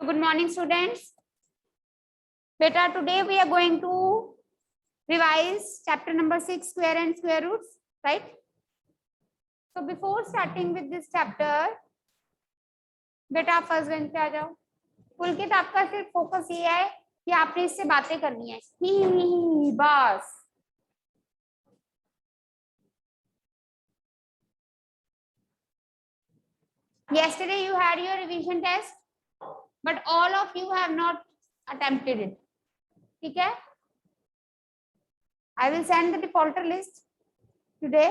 Good morning, students. Beta, today we are going to revise chapter number 6, square and square roots, right? So before starting with this chapter, बेटा आप first bench पे आ जाओ. पुलकित आपका सिर्फ focus ये है कि आपने इससे बातें करनी है, ही बस. Yesterday you had your revision test, but all of you have not attempted it. ठीक है? I will send the defaulter list today,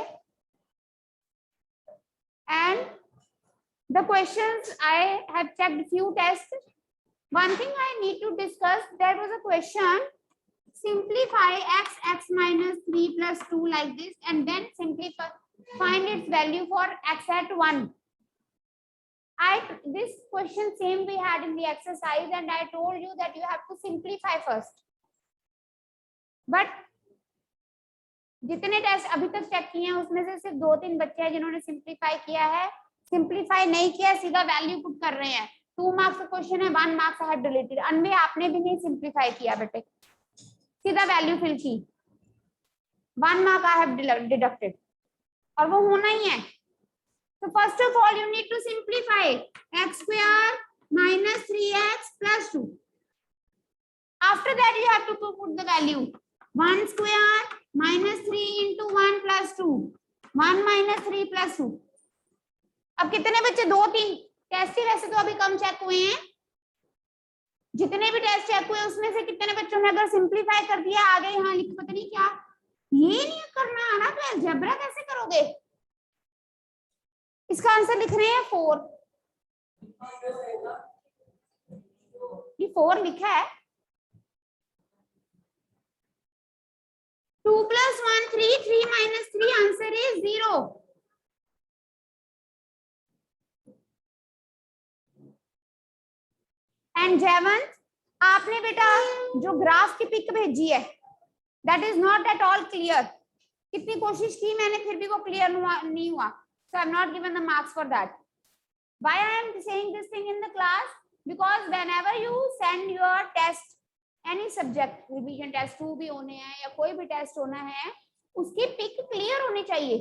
and the questions I have checked few tests. One thing I need to discuss, there was a question, simplify x minus 3 plus 2 like this, and then simplify, find its value for x at 1. This question same we had in the exercise, and I told you that you have to simplify first. But जितने test अभी तक check किए हैं उसमें से सिर्फ 2-3 बच्चे हैं जिन्होंने सिंप्लीफाई किया है. सिंप्लीफाई नहीं किया, सीधा वैल्यू पुट कर रहे हैं. 2 मार्क्स का क्वेश्चन है, 1 मार्क्स है डिलीटेड. अनवे आपने भी नहीं सिंप्लीफाई किया बेटे, सीधा वैल्यू फिल की. 1 मार्क आई हैव डिडक्टेड, और वो होना ही है. So first of all you need to simplify x square minus 3x plus 2. After that you have to put the value 1 square minus 3 into 1 plus 2, 1 minus 3 plus 2. अब कितने बच्चे, 2-3 test ही वैसे तो अभी कम चेक हुए हैं. जितने भी टेस्ट चेक हुए उसमें से कितने बच्चों ने अगर सिंप्लीफाई कर दिया, आगे यहाँ लिख, पता नहीं क्या, ये नहीं करना है ना तो अलजेब्रा कैसे करोगे. इसका आंसर लिख रहे हैं 4. ये 4 लिखा है. 2 plus 1 3, 3 minus 3, answer is 0. And जयवंत, आपने बेटा जो ग्राफ की पिक भेजी है, that is not at all clear. कितनी कोशिश की मैंने, फिर भी वो क्लियर नहीं हुआ. So I have not given the marks for that. Why I am saying this thing in the class? Because whenever you send your test, any subject, revision test 2 भी होने हैं या कोई भी टेस्ट होना है, उसकी पिक क्लियर होनी चाहिए.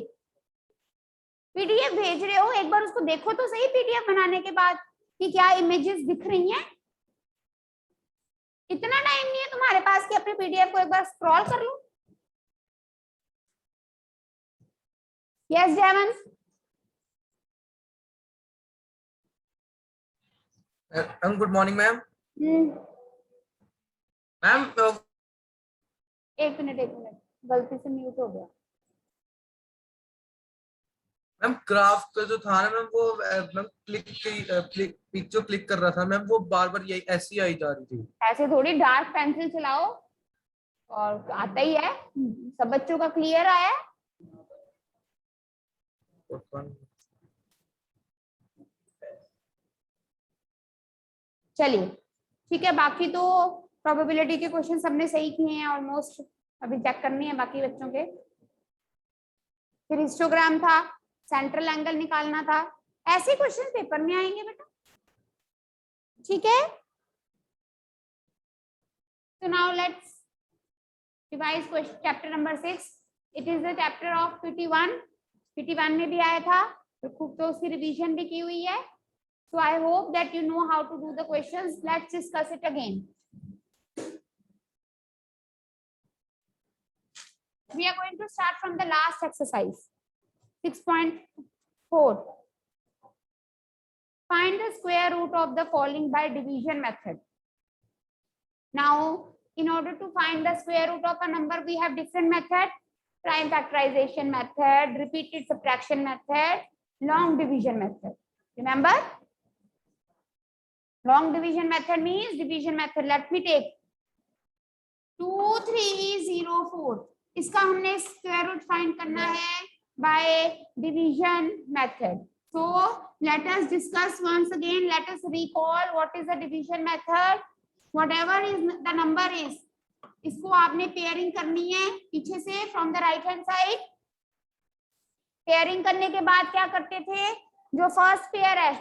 पीडीएफ भेज रहे हो, एक बार उसको देखो तो सही पीडीएफ बनाने के बाद कि क्या इमेजेस दिख रही हैं. इतना टाइम नहीं है तुम्हारे पास कि अपने पीडीएफ को एक बार स्क्रॉल कर लो. Yes Jaywant. Good morning ma'am. Ma'am एक मिनट गलती से म्यूट हो गया. मैम ग्राफ का जो था ना मैम, वो मैम क्लिक जो क्लिक कर रहा था मैम, वो बार बार यही ऐसी आई जा रही थी. ऐसे थोड़ी डार्क पेंसिल चलाओ और आता ही है. सब बच्चों का क्लियर आया है. चलिए ठीक है. बाकी तो प्रोबेबिलिटी के क्वेश्चन सबने सही किए हैं ऑलमोस्ट. अभी चेक करनी है बाकी बच्चों के. फिर हिस्टोग्राम था, सेंट्रल एंगल निकालना था. ऐसे क्वेश्चन पेपर में आएंगे बेटा, ठीक है. So now let's revise question chapter number 6. It is the chapter of PT1. PT1 में भी आया था, तो खूब तो उसकी रिवीजन भी की हुई है. So I hope that you know how to do the questions. Let's discuss it again. We are going to start from the last exercise, 6.4. Find the square root of the following by division method. Now, in order to find the square root of a number, we have different methods: prime factorization method, repeated subtraction method, long division method. Remember? Long division method means division method. Let me take 2304. इसका हमने square root find करना है by division method. So let us discuss once again. Let us recall what is the division method. Whatever is the number is, इसको आपने pairing करनी है पीछे से from the right hand side. Pairing करने के बाद क्या करते थे, जो फर्स्ट पेयर है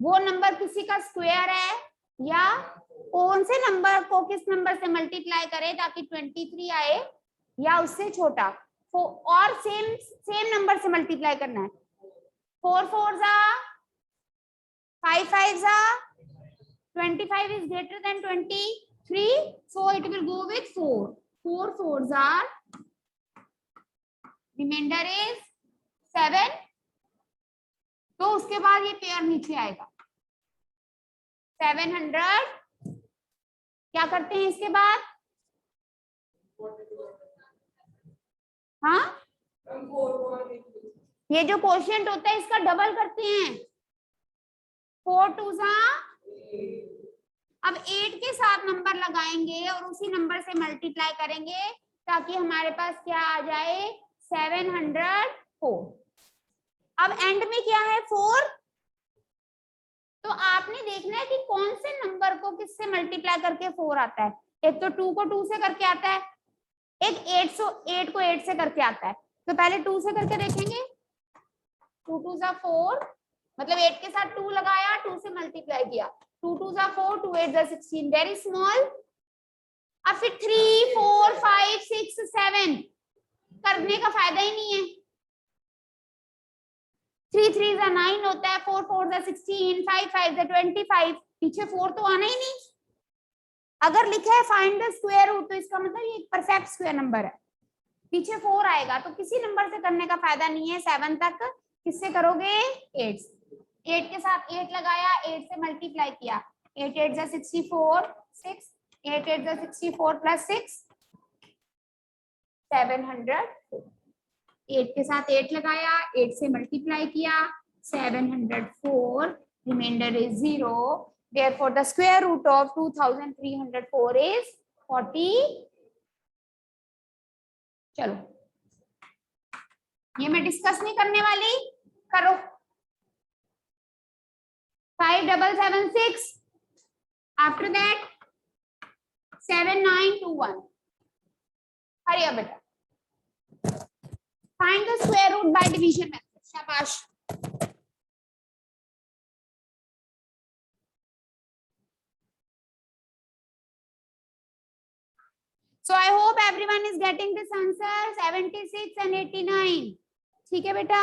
वो नंबर किसी का स्क्वायर है या कौन से नंबर को किस नंबर से मल्टीप्लाई करें ताकि 23 आए या उससे छोटा, और सेम नंबर से मल्टीप्लाई करना है। 4 4 5 5 25 is greater than 23, so it will go with 4. 4 4s are, remainder is 7. तो उसके बाद ये पेयर नीचे आएगा 700। क्या करते हैं इसके बाद? हाँ, ये जो कोशिएंट होता है इसका डबल करते हैं। 4 2 अब 8 के साथ नंबर लगाएंगे और उसी नंबर से मल्टीप्लाई करेंगे ताकि हमारे पास क्या आ जाए 704। अब एंड में क्या है 4, तो आपने देखना है कि कौन से नंबर को किससे मल्टीप्लाई करके 4 आता है। एक तो 2 को 2 से करके आता है, एक 8 को 8 से करके आता है। तो पहले 2 से करके देखेंगे। 2 2 4, मतलब 8 के साथ 2 लगाया, 2 से मल्टीप्लाई किया। 2 2 4, 2 8 16, वेरी स्मॉल। अब फिर 3 4 5 6 7 करने का फायदा ही नहीं है। 3 3 9 होता है, 4 4 16, 5 5 25, पीछे 4 तो आना ही नहीं। अगर लिखा है फाइंड द स्क्वायर रूट तो इसका मतलब ये एक परफेक्ट स्क्वायर नंबर है, पीछे 4 आएगा। तो किसी नंबर से करने का फायदा नहीं है। 7 तक किससे करोगे? 8 से। 8 के साथ 8 लगाया, 8 से मल्टीप्लाई किया। 8 8 64, 6 8 8 64 प्लस 6 700। 8 के साथ 8 लगाया, 8 से मल्टीप्लाई किया, 704, reminder is 0। Therefore, the square root of 2304 is 40। चलो, ये मैं डिस्कस नहीं करने वाली, करो। 5776, after that 7921। हरी अब बेटा, find the square root by division method। शाबाश। So I hope everyone is getting this answer 76 and 89। ठीक है बेटा।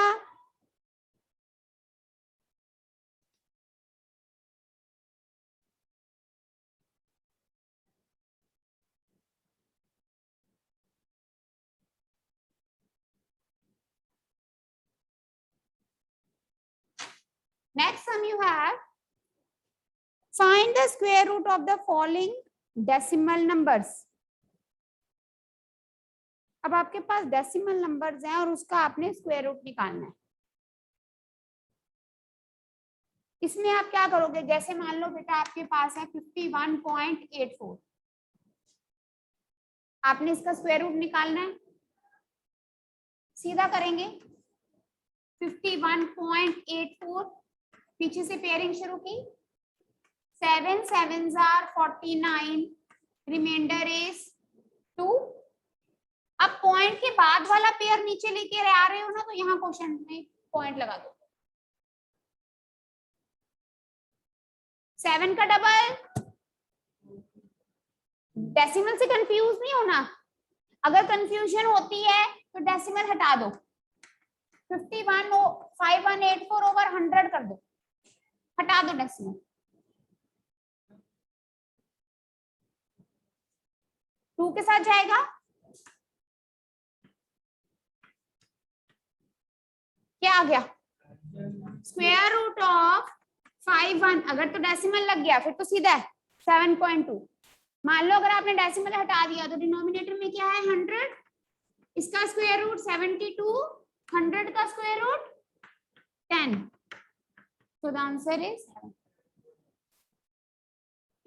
Next sum you have, find the square root of the following decimal numbers। अब आपके पास decimal numbers हैं और उसका आपने स्क्वायर रूट निकालना है। इसमें आप क्या करोगे? जैसे मान लो बेटा आपके पास है 51.84, आपने इसका स्क्वायर रूट निकालना है। सीधा करेंगे 51.84, पीछे से पेयरिंग शुरू की, 7 7s are 49, रिमाइंडर इज 2। अब पॉइंट के बाद वाला पेयर नीचे लेके आ रहे हो ना, तो यहाँ क्वेश्चन में पॉइंट लगा दो। 7 का डबल। डेसिमल से कंफ्यूज नहीं होना, अगर कंफ्यूजन होती है तो डेसिमल हटा दो। 5184 ओवर 100 कर दो, हटा दो डेसिमल। 2 के साथ जाएगा, क्या आ गया? Square root of 51। अगर तो डेसिमल लग गया फिर तो सीधा है 7.2। मान लो अगर आपने डेसिमल हटा दिया तो डिनोमिनेटर में क्या है 100, इसका स्क्वायर रूट 72, 100 का square root 10। So the answer is 7।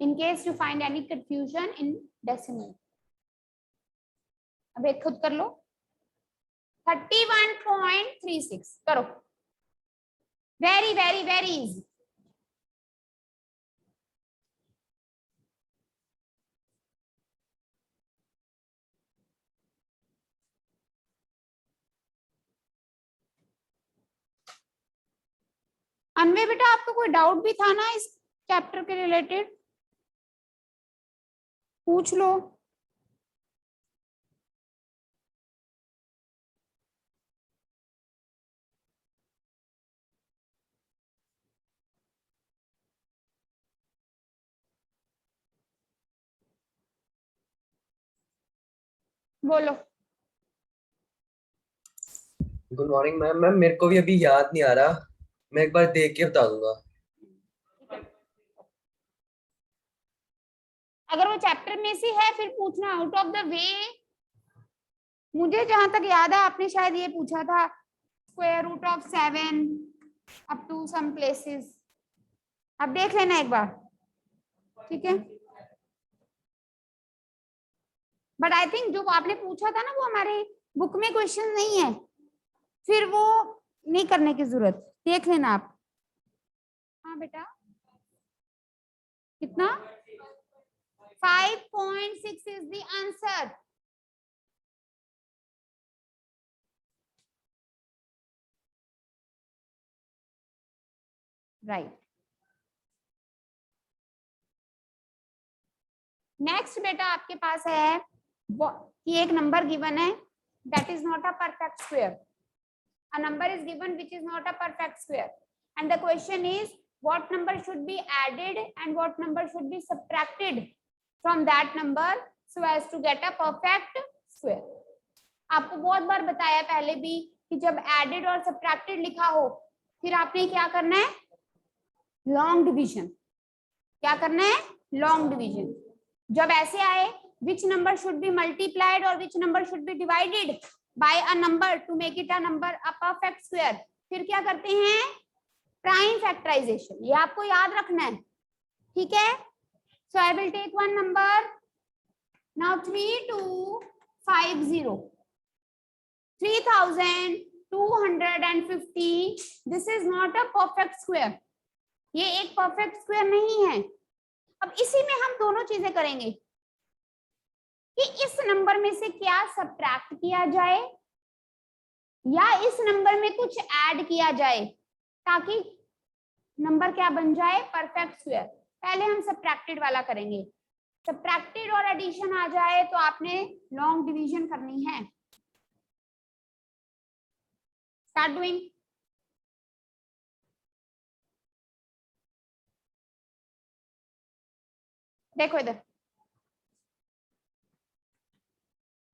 In case you find any confusion in decimal, अब एक खुद कर लो। 31.36 करो, वेरी वेरी वेरी इजी। अनवे बेटा आपको कोई डाउट भी था ना इस चैप्टर के रिलेटेड, पूछ लो। बोलो। Good morning ma'am. मैम मेरे को भी अभी याद नहीं आ रहा, मैं एक बार देख के बता दूंगा। अगर वो चैप्टर में से है फिर पूछना आउट ऑफ द वे। मुझे जहां तक याद है आपने शायद ये पूछा था square root of 7 up to some places. अब देख लेना एक बार, ठीक है। बट आई थिंक जो आपने पूछा था ना वो हमारे बुक में क्वेश्चन नहीं है, फिर वो नहीं करने की जरूरत, देख लेना आप। हाँ बेटा कितना 5.6 is the answer. Right. Next बेटा आपके पास है कि एक नंबर गिवन है that is not a perfect square. A number is given which is not a perfect square, and the question is what number should be added and what number should be subtracted from that number so as to get a perfect square. आपको बहुत बार बताया पहले भी कि जब added और subtracted लिखा हो फिर आपने क्या करना है, लॉन्ग डिवीजन। क्या करना है, लॉन्ग डिवीजन। जब ऐसे आए which number should be multiplied or which number should be divided by a number to make it a number a perfect square, फिर क्या करते हैं, प्राइम फैक्टराइजेशन। ये आपको याद रखना है, ठीक है। so I will take one number now 3250 3250। this is not a perfect square, ये एक परफेक्ट स्क्वायर नहीं है। अब इसी में हम दोनों चीजें करेंगे कि इस नंबर में से क्या सब्ट्रैक्ट किया जाए या इस नंबर में कुछ ऐड किया जाए ताकि नंबर क्या बन जाए, परफेक्ट स्क्वायर। पहले हम सब्ट्रैक्टेड वाला करेंगे। सब्ट्रैक्टेड और एडिशन आ जाए तो आपने लॉन्ग डिवीजन करनी है। Start doing. देखो इधर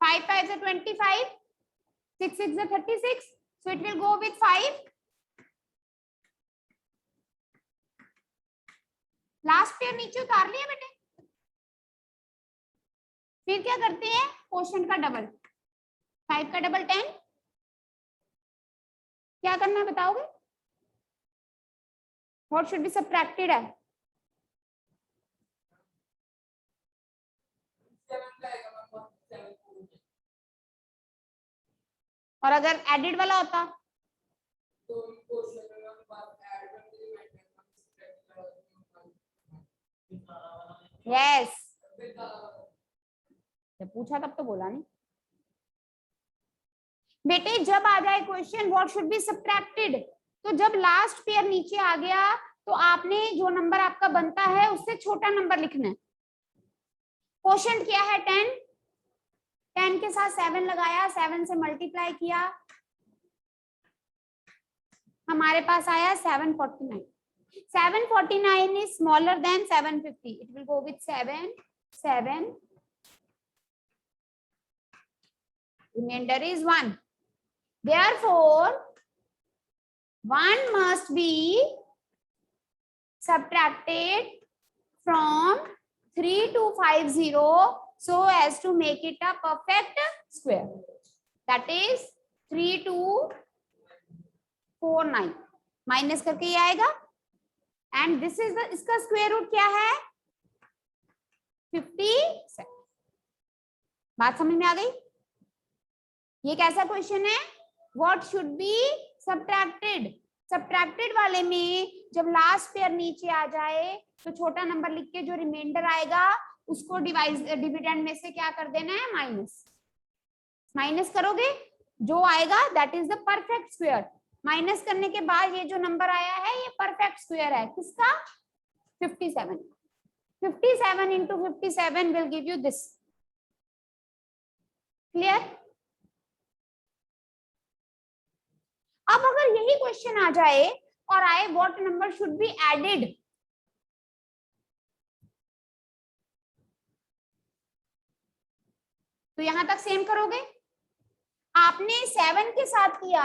5 5 is 25, 6 6 is 36, so it will go with 5. Last pair नीचे उतार लिया बेटे। फिर क्या करते हैं, क्वोशंट का डबल, 5 का डबल 10। क्या करना है बताओगे, व्हाट शुड बी सब्ट्रैक्टेड है, और अगर एडिड वाला होता यस, जब पूछा तब तो बोला नहीं बेटे। जब आ जाए question what should be subtracted, तो जब लास्ट पेयर नीचे आ गया तो आपने जो नंबर आपका बनता है उससे छोटा नंबर लिखना है। क्वोशंट क्या है 10, 10 के साथ 7 लगाया, 7 से मल्टीप्लाई किया, हमारे पास आया 749। 749 is smaller than 750. It will go with 7, 7. Remainder is 1. Therefore, 1 must be subtracted from 3250 so as to make it a perfect square. That is 3249 minus करके ये आएगा, एंड दिस इज द, इसका स्क्वायर रूट क्या है 57। बात समझ में आ गई। ये कैसा क्वेश्चन है, what should be subtracted. Subtracted वाले में जब लास्ट पेयर नीचे आ जाए तो छोटा नंबर लिख के जो रिमाइंडर आएगा उसको डिविडेंड में से क्या कर देना है, माइनस। माइनस करोगे जो आएगा that is the perfect square. Minus करने के बाद ये जो नंबर आया है ये परफेक्ट स्क्वायर है किसका 57 57 into 57 will give you this clear अब अगर यही क्वेश्चन आ जाए और आए what number should be added तो यहां तक सेम करोगे आपने 7 के साथ किया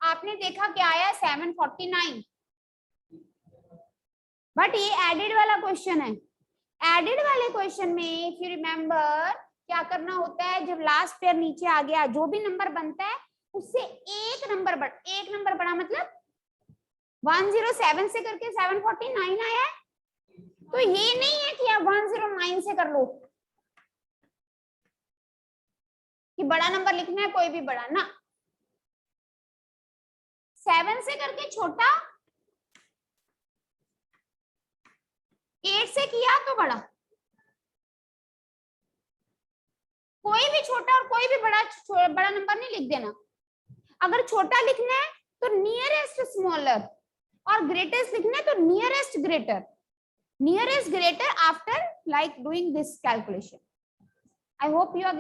आपने देखा क्या आया 749 बट ये एडेड वाला क्वेश्चन है एडेड वाले क्वेश्चन में इफ यू रिमेंबर क्या करना होता है जब लास्ट पेयर नीचे आ गया जो भी नंबर बनता है उससे एक नंबर बड़ा मतलब 107 से करके 749 आया है तो ये नहीं है कि आप 109 से कर लो कि बड़ा नंबर लिखना है कोई भी बड़ा ना 7 से करके छोटा 8 से किया तो बड़ा कोई भी छोटा और कोई भी बड़ा नंबर नहीं लिख देना अगर छोटा लिखना है तो नियरेस्ट स्मॉलर और ग्रेटेस्ट लिखना है तो nearest greater after like doing this calculation I hope you are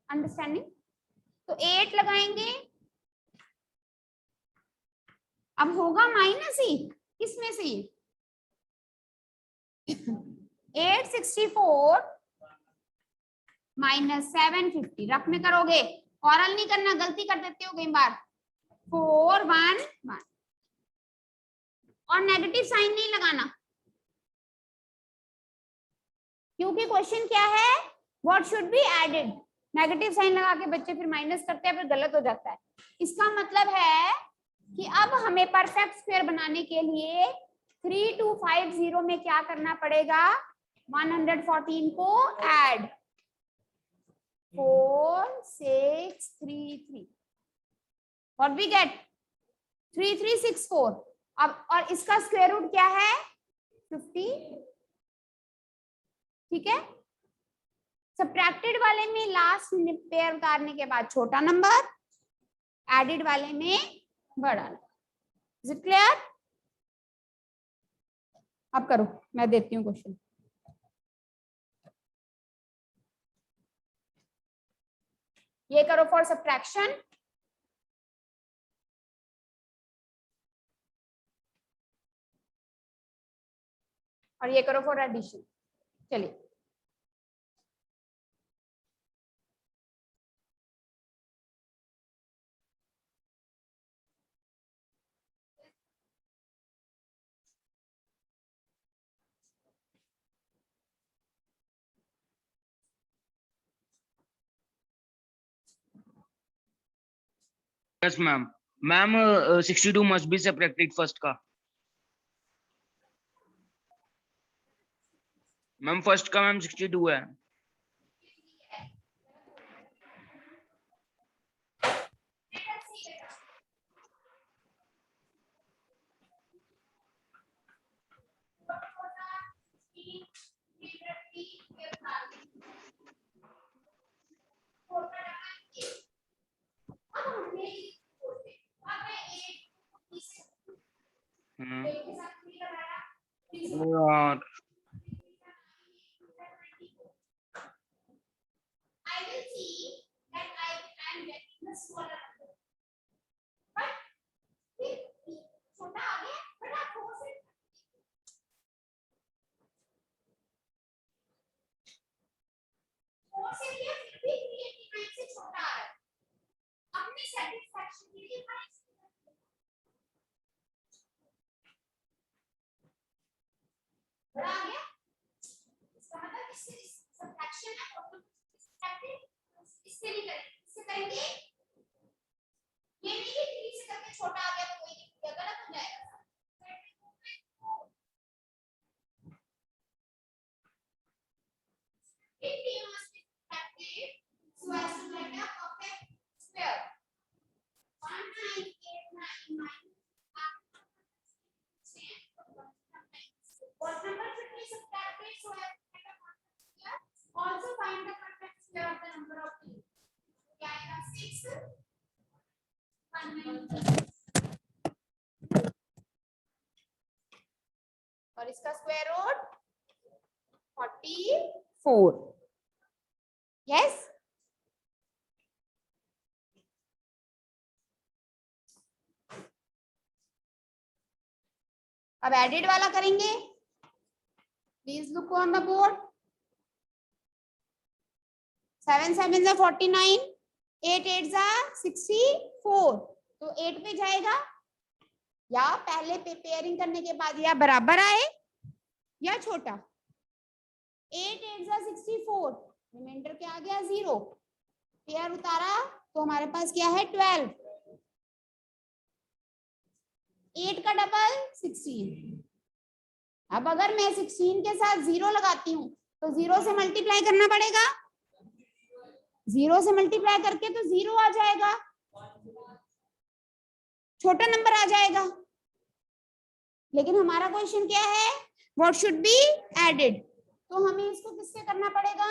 understanding तो 8 लगाएंगे अब होगा माइनस ही किसमें से 864 माइनस 750 रफ में करोगे औरल नहीं करना गलती कर देते हो कई बार 411 और नेगेटिव साइन नहीं लगाना क्योंकि क्वेश्चन क्या है what should be added negative sign लगा के बच्चे फिर माइनस करते हैं फिर गलत हो जाता है इसका मतलब है कि अब हमें परफेक्ट स्क्वायर बनाने के लिए 3250 में क्या करना पड़ेगा 114 को ऐड 4633 और वी गेट 3364 अब और इसका स्क्वायर रूट क्या है 50 ठीक है सब्ट्रैक्टेड वाले में लास्ट पेयर उतारने के बाद छोटा नंबर एडेड वाले में बड़ा नंबर इज इट क्लियर अब करो मैं देती हूँ क्वेश्चन ये करो फॉर सब्ट्रैक्शन और ये करो फॉर एडिशन चलिए Yes, ma'am. Ma'am, 62 must be subtracted first का. मैम फर्स्ट का मैम 62 है. यार I will see that I am getting the smaller number. But छोटा आ गया बड़ा 4 से 4 से लिया फिर भी 389 से छोटा आ रहा है अपने सेटिस्फैक्शन के लिए बड़ा आ गया इसका मतलब इससे सब्ट्रैक्शन है और इससे नहीं करेंगे इससे करेंगे ये नहीं कि 3 से करके छोटा आ गया तो कोई नहीं गलत हो जाएगा if we must be subtracted so as to get a perfect square 1989 what number should be subtracted so as to get a perfect square also find the perfect square of the number of two क्या आएगा 6 196 और इसका square root 44। Yes, अब added वाला करेंगे। Please look on the board. 7 7 जा 49, 8 8 जा 64, तो 8 पे जाएगा, या पहले पेयरिंग करने के बाद या बराबर आए या छोटा। 8 8 जा 64, रिमाइंडर क्या आ गया 0, पेयर उतारा तो हमारे पास क्या है 12, 8 का डबल 16। अब अगर मैं 16 के साथ 0 लगाती हूँ तो 0 से मल्टीप्लाई करना पड़ेगा, 0 से मल्टीप्लाई करके तो 0 आ जाएगा, छोटा नंबर आ जाएगा। लेकिन हमारा क्वेश्चन क्या है, व्हाट शुड बी एडेड, तो हमें इसको किससे करना पड़ेगा,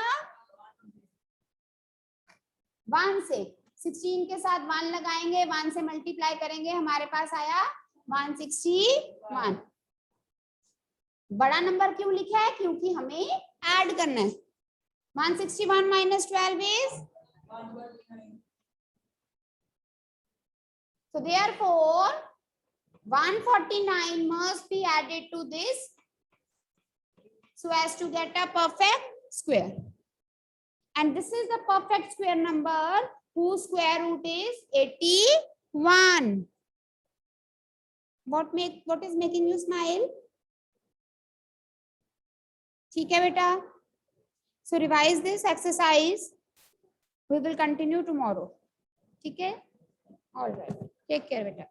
1 से। 16 के साथ 1 लगाएंगे, 1 से मल्टीप्लाई करेंगे, हमारे पास आया 161। बड़ा नंबर क्यों लिखा है, क्योंकि हमें ऐड करना है। 161 minus 12 is, so therefore 149 must be added to this so as to get a perfect square, and this is the perfect square number whose square root is 81. What is making you smile? ठीक है बेटा, so revise this exercise, we will continue tomorrow. ठीक है, all right, take care बेटा।